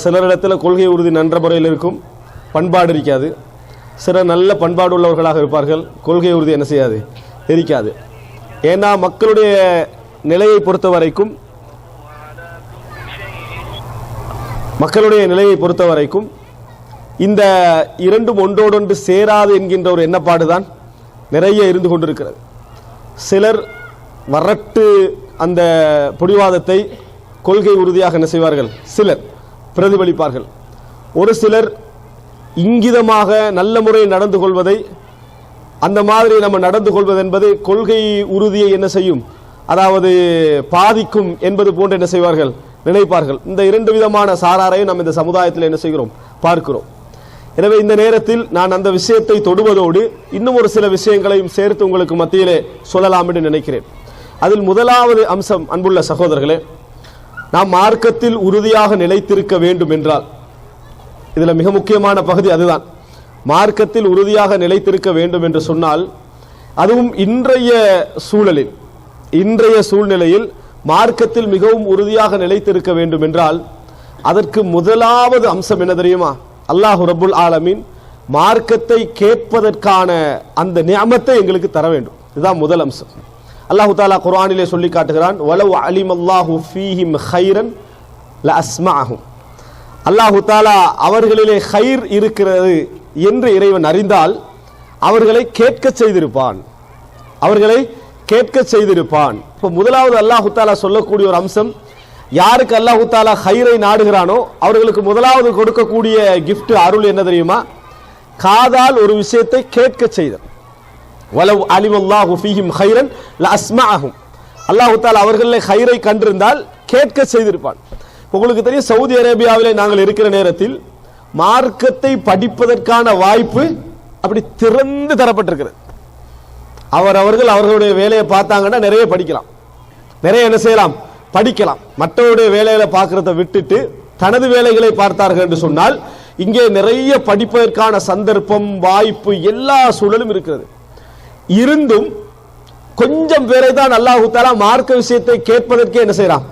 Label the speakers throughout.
Speaker 1: சிலரிடத்தில் கொள்கை உறுதி நன்ற முறையில் இருக்கும், பண்பாடு இருக்காது. சிலர் நல்ல பண்பாடு உள்ளவர்களாக இருப்பார்கள், கொள்கை உறுதி என்ன செய்யாது, இருக்காது. ஏன்னா மக்களுடைய நிலையை பொறுத்த வரைக்கும் இந்த இரண்டும் ஒன்றோடொன்று சேராது என்கின்ற ஒரு எண்ணப்பாடு தான் நிறைய இருந்து கொண்டிருக்கிறது. சிலர் வரட்டு அந்த பொடிவாதத்தை கொள்கை உறுதியாக என்ன செய்வார்கள், சிலர் பிரதிபலிப்பார்கள். ஒரு சிலர் இங்கிதமாக நல்ல முறையில் நடந்து கொள்வதை, அந்த மாதிரி நம்ம நடந்து கொள்வது என்பது கொள்கை உறுதியை என்ன செய்யும், அதாவது பாதிக்கும் என்பது போன்று என்ன செய்வார்கள், நினைப்பார்கள். இந்த இரண்டு விதமான சாராரையும் நம்ம இந்த சமுதாயத்தில் என்ன செய்கிறோம், பார்க்கிறோம். எனவே இந்த நேரத்தில் நான் அந்த விஷயத்தை தொடுவதோடு இன்னும் ஒரு சில விஷயங்களையும் சேர்த்து உங்களுக்கு மத்தியிலே சொல்லலாம் என்று நினைக்கிறேன். அதில் முதலாவது அம்சம், அன்புள்ள சகோதரர்களே, நாம் மார்க்கத்தில் உறுதியாக நிலைத்திருக்க வேண்டும் என்றால், இதில் மிக முக்கியமான பகுதி அதுதான். மார்க்கத்தில் உறுதியாக நிலைத்திருக்க வேண்டும் என்று சொன்னால், அதுவும் இன்றைய சூழ்நிலையில் மார்க்கத்தில் மிகவும் உறுதியாக நிலைத்திருக்க வேண்டும் என்றால், அதற்கு முதலாவது அம்சம் என்ன தெரியுமா? அல்லாஹ் ரப்புல் ஆலமீன் மார்க்கத்தை கேட்பதற்கான அந்த நிஅமத்தை எங்களுக்கு தர வேண்டும். இதுதான் முதல் அம்சம். அல்லாஹ் தஆலா குர்ஆனிலே சொல்லி காட்டுகிறான், வலவ் அலிமல்லாஹு ஃபீஹிம் கைரன் லஅஸ்மஅஹும். அல்லாஹ் தஆலா அவர்களிலே கைர் இருக்கிறது என்று இறைவன் அறிந்தால் அவர்களை கேட்க செய்திருப்பான். இப்போ முதலாவது அல்லாஹ் தஆலா சொல்லக்கூடிய ஒரு அம்சம், யாருக்கு அல்லாஹ் தஆலா கைரை நாடுகிறானோ அவர்களுக்கு முதலாவது கொடுக்கக்கூடிய கிஃப்ட், அருள் என்ன தெரியுமா? காதால் ஒரு விஷயத்தை கேட்க செய்தல். வலவ் அலிமல்லாஹு ஃபீஹிம் கைரன் லஅஸ்மஅஹும். அல்லாஹ் தஆலா அவர்களை கைரை கண்டிருந்தால் கேட்க செய்திருப்பான். உங்களுக்கு தெரியும், சவுதி அரேபியாவிலே நாங்கள் இருக்கிற நேரத்தில் மார்க்கத்தை படிப்பதற்கான வாய்ப்பு அப்படி திறந்து தரப்பட்டிருக்கிறது. அவர்களுடைய வேலையை பார்த்தாங்கன்னா நிறைய படிக்கலாம், நிறைய என்ன செய்யலாம், படிக்கலாம். மற்றவருடைய வேலைகளை பார்க்கறத விட்டுட்டு தனது வேலைகளை பார்த்தார்கள் என்று சொன்னால் இங்கே நிறைய படிப்பதற்கான சந்தர்ப்பம், வாய்ப்பு, எல்லா சூழலும் இருக்கிறது. இருந்தும் கொஞ்சம் பேரை தான் அல்லாஹ் தஆலா மார்க்க விஷயத்தை கேட்பதற்கே என்ன செய்யறான்,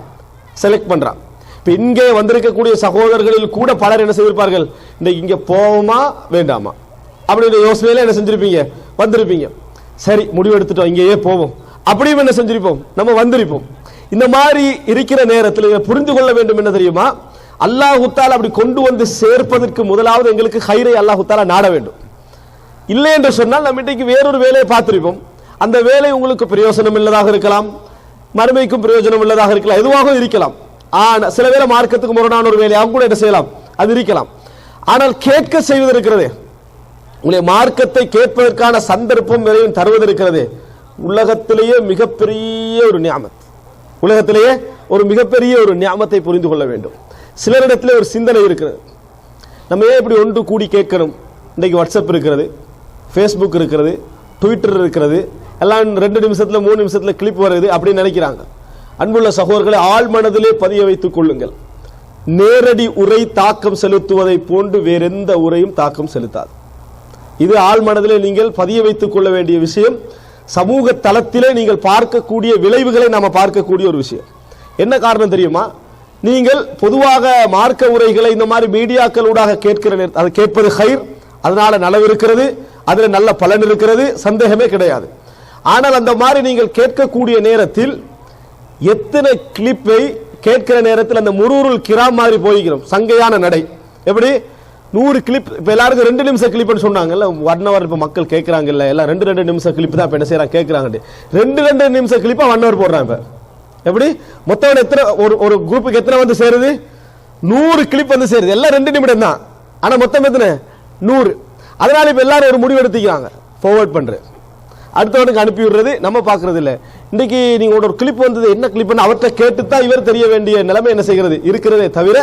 Speaker 1: செலக்ட் பண்றான். இப்ப இங்கே வந்திருக்கக்கூடிய சகோதரர்களில் கூட பலர் என்ன செய்திருப்பார்கள், இங்க போவோமா வேண்டாமா அப்படின்ற யோசனையில என்ன செஞ்சிருப்பீங்க, வந்திருப்பீங்க. சரி முடிவெடுத்துட்டோம், இங்கேயே போவோம் அப்படியும் என்ன செஞ்சிருப்போம், நம்ம வந்திருப்போம். இந்த மாதிரி இருக்கிற நேரத்தில் புரிந்து கொள்ள வேண்டும் என்ன தெரியுமா, அல்லாஹ் தஆலா அப்படி கொண்டு வந்து சேர்ப்பதற்கு முதலாவது எங்களுக்கு கைரை அல்லாஹ் தஆலா நாட வேண்டும். இல்லை என்று சொன்னால் நம்ம இன்றைக்கு வேறொரு வேலையை பார்த்திருப்போம். அந்த வேலை உங்களுக்கு பிரயோஜனம் உள்ளதாக இருக்கலாம், மறுமைக்கும் பிரயோஜனம் உள்ளதாக இருக்கலாம், எதுவாக இருக்கலாம். சில வேளை மார்க்கத்துக்கு முரணான ஒரு வேலையாக கூட என்ன செய்யலாம், அது இருக்கலாம். ஆனால் கேட்க செய்வது இருக்கிறதே, உங்களுடைய மார்க்கத்தை கேட்பதற்கான சந்தர்ப்பம் வரையும் தருவது இருக்கிறதே, உலகத்திலேயே மிகப்பெரிய ஒரு நியாமத். உலகத்திலேயே ஒரு மிகப்பெரிய ஒரு நியாமத்தை புரிந்து கொள்ள வேண்டும். சிலரிடத்திலே ஒரு சிந்தனை இருக்கிறது, நம்ம ஏன் இப்படி ஒன்று கூடி கேட்கணும்? இன்றைக்கு வாட்ஸ்அப் இருக்கிறது, ஃபேஸ்புக் இருக்கிறது, ட்விட்டர் இருக்கிறது, எல்லாம் 2 நிமிஷத்துல 3 நிமிஷத்துல கிளிப் வருது அப்படின்னு நினைக்கிறாங்க. அன்புள்ள சகோதரர்களை, ஆழ் மனதிலே பதிய வைத்துக் கொள்ளுங்கள். நேரடி உரை தாக்கம் செலுத்துவதை போன்று வேறெந்த உரையும் தாக்கம் செலுத்தாது. இது ஆழ் மனதிலே நீங்கள் பதிய வைத்துக் கொள்ள வேண்டிய விஷயம். சமூக தளத்திலே நீங்கள் பார்க்கக்கூடிய விளைவுகளை நாம பார்க்கக்கூடிய ஒரு விஷயம். என்ன காரணம் தெரியுமா? நீங்கள் பொதுவாக மார்க்க உரைகளை இந்த மாதிரி மீடியாக்கள் ஊடாக கேட்கிற அது கேட்பது கைர், அதனால நலவு இருக்கிறது, அதுல நல்ல பலன் இருக்கிறது, சந்தேகமே கிடையாது. ஆனால் அந்த மாதிரி நீங்கள் கேட்கக்கூடிய நேரத்தில் எத்தனை கிளிப்பை கேட்கிற நேரத்தில் அந்த முரூருல் கிராம் மாதிரி போய்கிறோம், சங்கையான நடை. எப்படி 100 கிளிப், இப்ப எல்லாருக்கும் 2 நிமிஷம் கிளிப்னு சொன்னாங்கல்ல, 1 hour இப்ப மக்கள் கேட்கறாங்கல்ல, எல்லாம் 2 நிமிஷம் கிளிப் தான் இப்ப என்ன செய்யறாங்க, கேட்கறாங்க. 2 நிமிஷம் கிளிப்பா 1 hour போடுறாங்க. இப்ப எப்படி மொத்தம் எத்தனை, ஒரு குரூப்புக்கு எத்தனை வந்து சேருது, 100 கிளிப் வந்து சேருது, எல்லாம் 2 நிமிடம் தான். ஆனா மொத்தம் எத்தனை, 100. அதனால இப்ப எல்லாரும் ஒரு முடிவு எடுத்துக்கிறாங்க, ஃபார்வர்ட் பண்றது, அடுத்தவனுக்கு அனுப்பி விடுறது, நம்ம பாக்குறது இல்ல. இன்னைக்கு நீங்க ஒரு கிளிப் வந்தது, என்ன கிளிப்னு அவர்கிட்ட கேட்டுத்தான் இவர் தெரிய வேண்டிய நிலைமை என்ன செய்கிறது இருக்கிறதே தவிர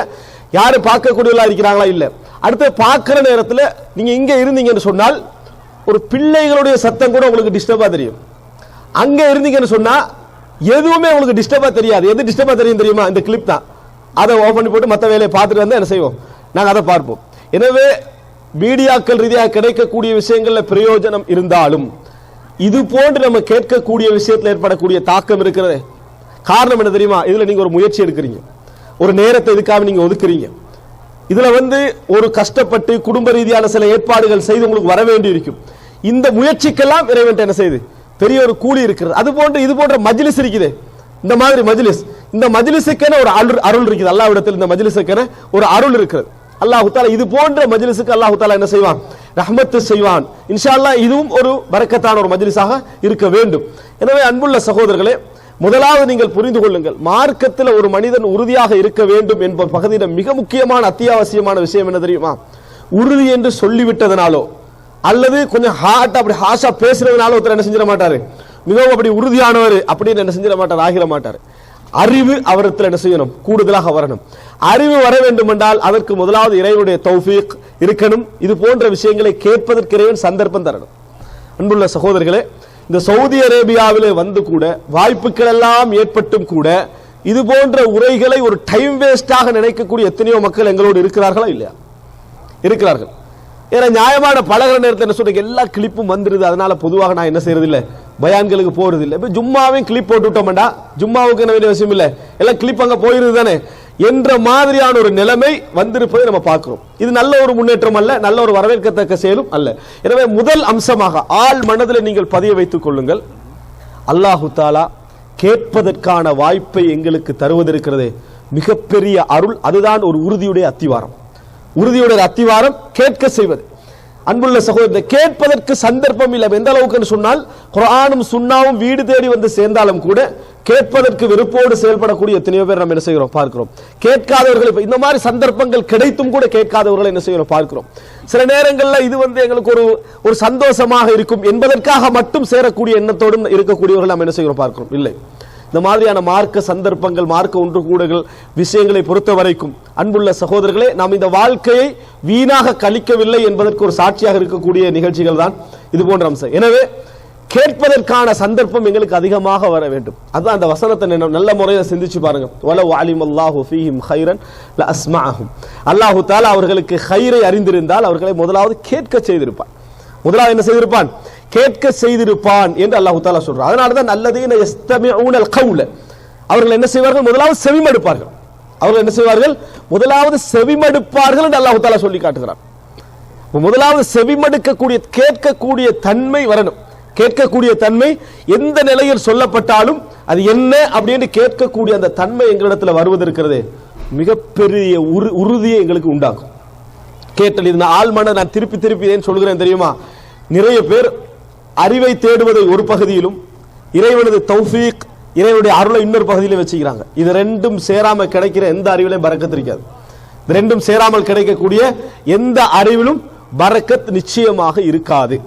Speaker 1: யாரும் பார்க்கக்கூடியவர்களா இருக்கிறாங்களா இல்ல. அடுத்து பார்க்கிற நேரத்தில் நீங்க இங்க இருந்தீங்கன்னு சொன்னால் ஒரு பிள்ளைகளுடைய சத்தம் கூட உங்களுக்கு டிஸ்டர்பா தெரியும். அங்க இருந்தீங்கன்னு சொன்னா எதுவுமே உங்களுக்கு டிஸ்டர்பா தெரியாது. எது டிஸ்டர்பா தெரியும் தெரியுமா? இந்த கிளிப் தான். அதை ஓபன் பண்ணி போட்டு மற்ற வேலையை பார்த்துட்டு வந்து என்ன செய்வோம், நாங்கள் அதை பார்ப்போம். எனவே மீடியாக்கள் ரீதியாக கிடைக்கக்கூடிய விஷயங்கள்ல பிரயோஜனம் இருந்தாலும் இது போன்று நம்ம கேட்கக்கூடிய விஷயத்தில் ஏற்படக்கூடிய தாக்கம் இருக்கிறது. காரணம் என்ன தெரியுமா? இதுல நீங்க ஒரு முயற்சி எடுக்கிறீங்க. ஒரு நேரத்தை இதுக்காக நீங்க ஒதுக்குறீங்க. இதுல ஒரு கஷ்டப்பட்டு குடும்ப ரீதியான சில ஏற்பாடுகள் செய்து உங்களுக்கு வர வேண்டி இருக்கும். இந்த முயற்சிக்கெல்லாம் இறைவன் என்ன செய்யுது, பெரிய ஒரு கூலி இருக்கிறது. அது போன்று இது போன்ற மஜ்லிஸ் இருக்குது, இந்த மாதிரி மஜ்லிஸ், இந்த மஜ்லிஸுக்கென ஒரு அருள் இருக்குது. அல்லாஹ்விடத்தில் இந்த மஜ்லிஸுக்கென ஒரு அருள் இருக்கிறது. அல்லாஹ் தஆலா இது போன்ற மஜ்லிஸுக்கு அல்லாஹ் தஆலா என்ன செய்வான், ரஹ்மத் செய்வான். இன்ஷா அல்லாஹ் இதுவும் ஒரு பரக்கத்தான ஒரு மஜ்லிஸாக இருக்க வேண்டும். எனவே அன்புள்ள சகோதரர்களே, முதலாவது நீங்கள் புரிந்து கொள்ளுங்கள், மார்க்கத்தில் ஒரு மனிதன் உறுதியாக இருக்க வேண்டும் என்ப பகுதியில் மிக முக்கியமான அத்தியாவசியமான விஷயம் என்ன தெரியுமா? உறுதி என்று சொல்லிவிட்டதனாலோ அல்லது கொஞ்சம் அப்படி ஹாஷா பேசுறதுனால ஒருத்தர் என்ன செஞ்சிட மாட்டாரு, மிகவும் அப்படி உறுதியானவர் அப்படின்னு என்ன செஞ்சிட மாட்டார், ஆகிட மாட்டார். அறிவு அவரத்தில் என்ன செய்யணும், கூடுதலாக வரணும். அறிவு வர வேண்டும் என்றால் அதற்கு முதலாவது இறைவனுடைய தௌஃபீக் இருக்கணும். இது போன்ற விஷயங்களை கேட்பதற்கு இறைவன் சந்தர்ப்பம் தரணும். அன்புள்ள சகோதரர்களே, இந்த சவுதி அரேபியாவிலே கூட வாய்ப்புகள் எல்லாம் ஏற்பட்டும் கூட இது போன்ற உரைகளை ஒரு டைம் வேஸ்டாக நினைக்கக்கூடிய எத்தனையோ மக்கள் எங்களோடு இருக்கிறார்களா இல்லையா? இருக்கிறார்கள். ஏன்னா நியாயமான பழகிற நேரத்தில் என்ன சொல்றீங்க, எல்லா கிளிப்பும் வந்துருது, அதனால பொதுவாக நான் என்ன செய்யறது இல்லை, பயான்களுக்கு போறது இல்லை. இப்போ ஜும்மாவையும் கிளிப் போட்டு விட்டோம்டா, ஜும்மாவுக்கு என்ன வேண்டிய விஷயம் இல்லை, எல்லாம் கிளிப் அங்கே போயிருது தானே என்ற மாதிரியான ஒரு நிலைமை வந்திருப்பதை நம்ம பார்க்கிறோம். இது நல்ல ஒரு முன்னேற்றம் அல்ல, நல்ல ஒரு வரவேற்கத்தக்க செயலும் அல்ல. எனவே முதல் அம்சமாக ஆள் மனதில் நீங்கள் பதிய வைத்துக் கொள்ளுங்கள், அல்லாஹு தஆலா கேட்பதற்கான வாய்ப்பை எங்களுக்கு தருவதற்கிறதே மிகப்பெரிய அருள். அதுதான் ஒரு உறுதியுடைய அத்திவாரம். உறுதியுடைய அத்திவாரம் கேட்க செய்வது. அன்புள்ள சகோதரர், கேட்பதற்கு சந்தர்ப்பம் இல்லை. எந்த அளவுக்கு சொன்னால் குர்ஆனும் சுன்னாவும் வீடு தேடி வந்து சேர்ந்தாலும் கூட கேட்பதற்கு வெறுப்போடு செயல்படக்கூடிய எத்தனையோ பேர் நம்ம என்ன செய்கிறோம், பார்க்கிறோம். கேட்காதவர்கள், இந்த மாதிரி சந்தர்ப்பங்கள் கிடைத்தும் கூட கேட்காதவர்களை என்ன செய்கிறோம், பார்க்கிறோம். சில நேரங்களில் இது எங்களுக்கு ஒரு சந்தோஷமாக இருக்கும் என்பதற்காக மட்டும் சேரக்கூடிய எண்ணத்தோடும் இருக்கக்கூடியவர்கள் நம்ம என்ன செய்கிறோம், பார்க்கிறோம். இல்லை, இந்த மாதிரியான மார்க்க சந்தர்ப்பங்கள், மார்க்க ஒன்று கூடல் விஷயங்களை பொறுத்த வரைக்கும் அன்புள்ள சகோதரர்களே, நாம் இந்த வாழ்க்கையை வீணாக கழிக்கவில்லை என்பதற்கு ஒரு சாட்சியாக இருக்கக்கூடிய நிகழ்ச்சிகள் தான் இது போன்ற அம்சம். எனவே கேட்பதற்கான சந்தர்ப்பம் எங்களுக்கு அதிகமாக வர வேண்டும். அதுதான் அந்த வசனத்தை நல்ல முறையில் சிந்திச்சு பாருங்க. வலவ் அலிமல்லாஹு ஃபீஹிம் கைரன் லஅஸ்மஅஹும். அல்லாஹ் தஆலா அவர்களுக்கு கைரை அறிந்திருந்தால் அவர்களை முதலாவது கேட்க செய்திருப்பான். முதலாவது என்ன செய்திருப்பான், கேட்க செய்திருப்பான் என்று அல்லாஹ் தஆலா சொல்றான். அதனால தான் அல்லதீன யஸ்தமிஊனல் கௌல, அவர்கள் என்ன செய்வார்கள், முதலாவது செவிமடுப்பார்கள். அவர்கள் என்ன செய்வார்கள், முதலாவது செவிமடுப்பார்கள் என்று அல்லாஹ் தஆலா சொல்லி காட்டுகிறான். முதலாவது செவிமடுக்கக்கூடிய கேட்கக்கூடிய தன்மை வரணும். கேட்கக்கூடிய தன்மை எந்த நிலையில் சொல்லப்பட்டாலும் அது என்ன அப்படின்னு கேட்கக்கூடிய அந்த தன்மை எங்களிடத்தில் வருவதற்கிறதே மிகப்பெரிய உறுதியை எங்களுக்கு உண்டாகும். கேட்டல் இது ஆழ்மன நான் திருப்பி திருப்பி ஏன் சொல்கிறேன் தெரியுமா? நிறைய பேர் அறிவை தேடுவதை ஒரு பகுதியிலும் இறைவனது தௌஃபீக், இறைவனுடைய அருளை இன்னொரு பகுதியிலும் வச்சுக்கிறாங்க. இது ரெண்டும் சேராம கிடைக்கிற எந்த அறிவிலையும் பரக்கத் இருக்காது. இது ரெண்டும் சேராமல் கிடைக்கக்கூடிய எந்த அறிவிலும் பரக்கத் நிச்சயமாக இருக்காது.